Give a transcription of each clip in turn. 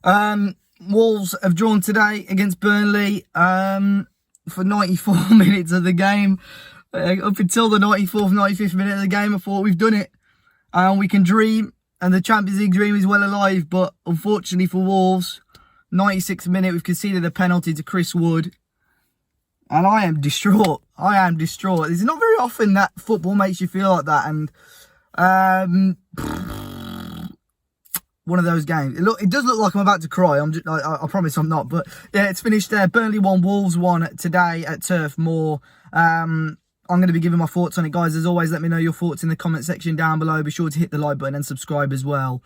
Wolves have drawn today against Burnley for 94 minutes of the game. Up until the 94th, 95th minute of the game, I thought we've done it. We can dream, and the Champions League dream is well alive. But unfortunately for Wolves, 96th minute, we've conceded a penalty to Chris Wood. And I am distraught. It's not very often that football makes you feel like that. And one of those games. It does look like I'm about to cry. I promise I'm not. But yeah, it's finished there. Burnley 1, Wolves 1 today at Turf Moor. I'm going to be giving my thoughts on it, guys. As always, let me know your thoughts in the comment section down below. Be sure to hit the like button and subscribe as well.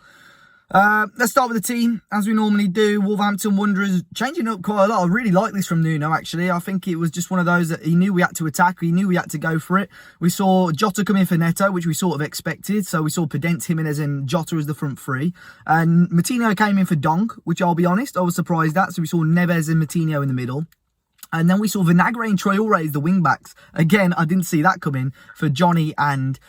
Let's start with the team, as we normally do. Wolverhampton Wanderers changing up quite a lot. I really like this from Nuno, actually. I think it was just one of those that he knew we had to attack. He knew we had to go for it. We saw Jota come in for Neto, which we sort of expected. So we saw Podence, Jimenez and Jota as the front three. And Moutinho came in for Donk, which I'll be honest, I was surprised at. So we saw Neves and Moutinho in the middle. And then we saw Vinagre and Traoré as the wing-backs. Again, I didn't see that coming for Johnny and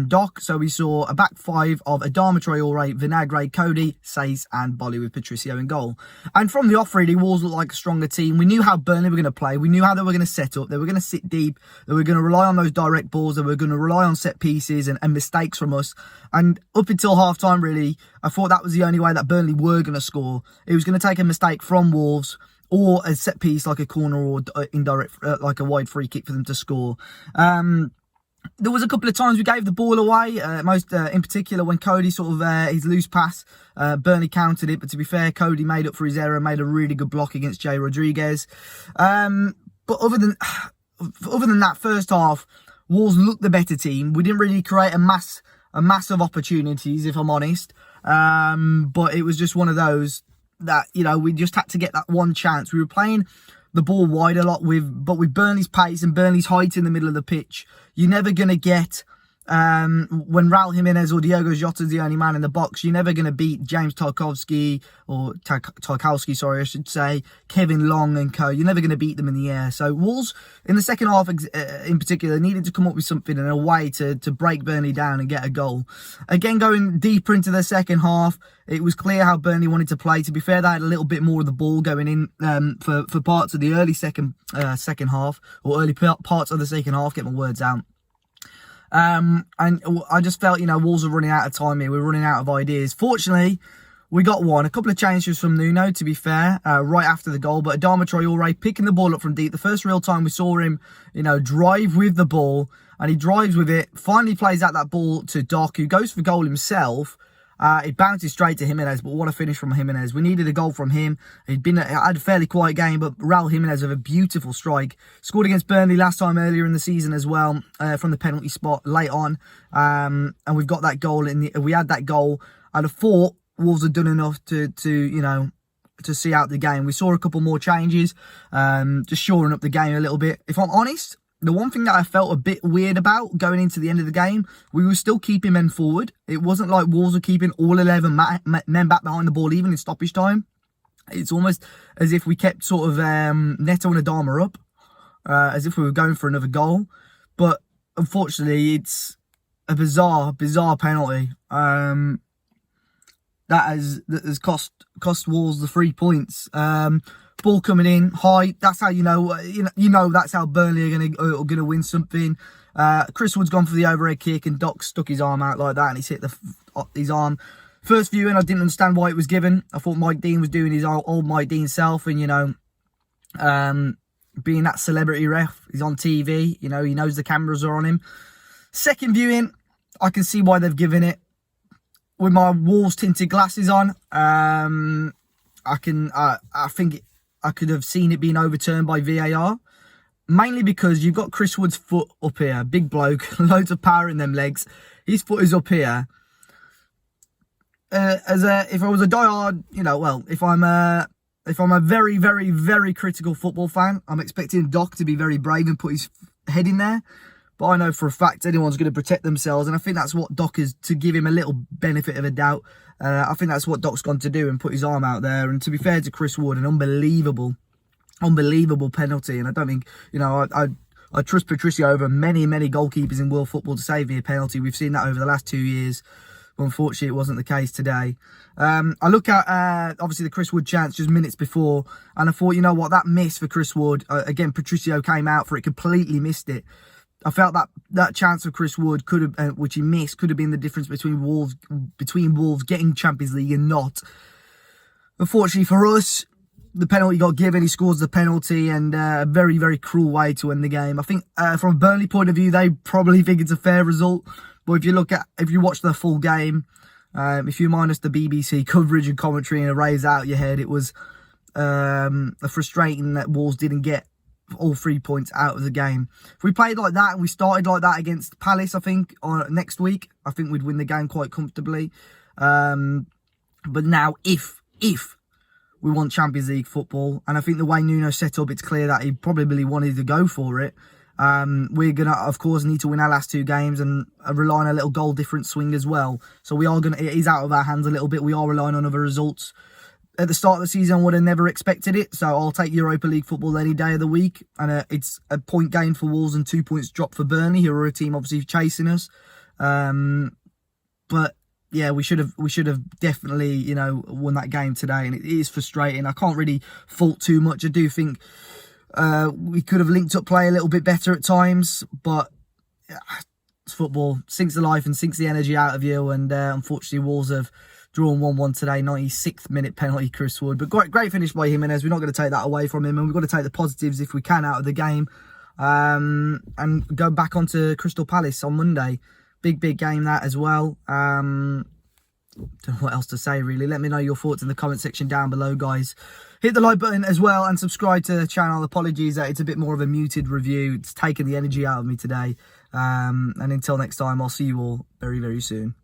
Doc. So we saw a back five of Adama, Traoré, Vinagre, Cody, Saïss and Boly with Patricio in goal. And from the off, really, Wolves looked like a stronger team. We knew how Burnley were going to play. We knew how they were going to set up. They were going to sit deep. They were going to rely on those direct balls. They were going to rely on set pieces and mistakes from us. And up until half-time, really, I thought that was the only way that Burnley were going to score. It was going to take a mistake from Wolves, or a set piece like a corner or indirect, like a wide free kick for them to score. There was a couple of times we gave the ball away, most in particular when Cody sort of, his loose pass, Burnley countered it. But to be fair, Cody made up for his error, made a really good block against Jay Rodriguez. But other than that first half, Wolves looked the better team. We didn't really create a mass of opportunities, if I'm honest. But it was just one of those that, you know, we just had to get that one chance. We were playing the ball wide a lot, but with Burnley's pace and Burnley's height in the middle of the pitch, you're never going to get, when Raul Jimenez or Diogo Jota is the only man in the box, you're never going to beat James Tarkowski, sorry, I should say, Kevin Long and co. You're never going to beat them in the air. So Wolves, in the second half in particular, needed to come up with something and a way to break Burnley down and get a goal. Again, going deeper into the second half, it was clear how Burnley wanted to play. To be fair, they had a little bit more of the ball going in for parts of the early second half, or early parts of the second half, get my words out. And I just felt, you know, Wolves are running out of time here. We're running out of ideas. Fortunately, we got one. A couple of changes from Nuno, to be fair, right after the goal. But Adama Traoré picking the ball up from deep. The first real time we saw him, you know, drive with the ball. And he drives with it. Finally plays out that ball to Doc, who goes for goal himself. It bounces straight to Jimenez, but what a finish from Jimenez. We needed a goal from him. Had a fairly quiet game, but Raul Jimenez with a beautiful strike. Scored against Burnley last time earlier in the season as well, from the penalty spot late on. And we've got that goal. We had that goal. I'd have thought Wolves had done enough to you know, to see out the game. We saw a couple more changes, just shoring up the game a little bit. If I'm honest, the one thing that I felt a bit weird about going into the end of the game, we were still keeping men forward. It wasn't like Wolves were keeping all 11 men back behind the ball, even in stoppage time. It's almost as if we kept sort of Neto and Adama up, as if we were going for another goal. But unfortunately, it's a bizarre penalty that has cost Wolves the 3 points. Ball coming in high. That's how you know that's how Burnley are gonna win something. Chris Wood's gone for the overhead kick and Doc stuck his arm out like that and he's hit his arm. First viewing, I didn't understand why it was given. I thought Mike Dean was doing his old Mike Dean self, and you know, being that celebrity ref, he's on TV. You know, he knows the cameras are on him. Second viewing, I can see why they've given it. With my Wolves tinted glasses on, I think I could have seen it being overturned by VAR. Mainly because you've got Chris Wood's foot up here. Big bloke, loads of power in them legs. His foot is up here. If I was a diehard, you know, well, if I'm a very, very, very critical football fan, I'm expecting Doc to be very brave and put his head in there. But I know for a fact anyone's going to protect themselves. And I think that's what Doc is, to give him a little benefit of a doubt. I think that's what Doc's gone to do and put his arm out there. And to be fair to Chris Wood, an unbelievable penalty. And I don't think, you know, I trust Patricio over many goalkeepers in world football to save me a penalty. We've seen that over the last 2 years. But unfortunately, it wasn't the case today. I look at, obviously, the Chris Wood chance just minutes before, and I thought, you know what, that miss for Chris Wood, again, Patricio came out for it, completely missed it. I felt that chance of Chris Wood could have, which he missed, could have been the difference between Wolves getting Champions League and not. Unfortunately for us, the penalty got given. He scores the penalty, and a very, very cruel way to end the game. I think from a Burnley point of view, they probably think it's a fair result. But if you watch the full game, if you minus the BBC coverage and commentary and erase out your head, it was frustrating that Wolves didn't get all 3 points out of the game. If we played like that and we started like that against Palace, I think, next week, I think we'd win the game quite comfortably. But now, if we want Champions League football, and I think the way Nuno set up, it's clear that he probably wanted to go for it. We're going to, of course, need to win our last 2 games and rely on a little goal difference swing as well. So it is out of our hands a little bit. We are relying on other results. At the start of the season, I would have never expected it. So I'll take Europa League football any day of the week. And it's a point gain for Wolves and 2 points dropped for Burnley, who are a team obviously chasing us. But yeah, we should have definitely, you know, won that game today. And it is frustrating. I can't really fault too much. I do think we could have linked up play a little bit better at times. But yeah, it's football. Sinks the life and sinks the energy out of you. And unfortunately, Wolves have drawn 1-1 today, 96th minute penalty, Chris Wood. But great finish by Jimenez. We're not going to take that away from him, and we've got to take the positives if we can out of the game. And go back onto Crystal Palace on Monday. Big game that as well. Don't know what else to say, really. Let me know your thoughts in the comment section down below, guys. Hit the like button as well and subscribe to the channel. Apologies that it's a bit more of a muted review. It's taken the energy out of me today. And until next time, I'll see you all very, very soon.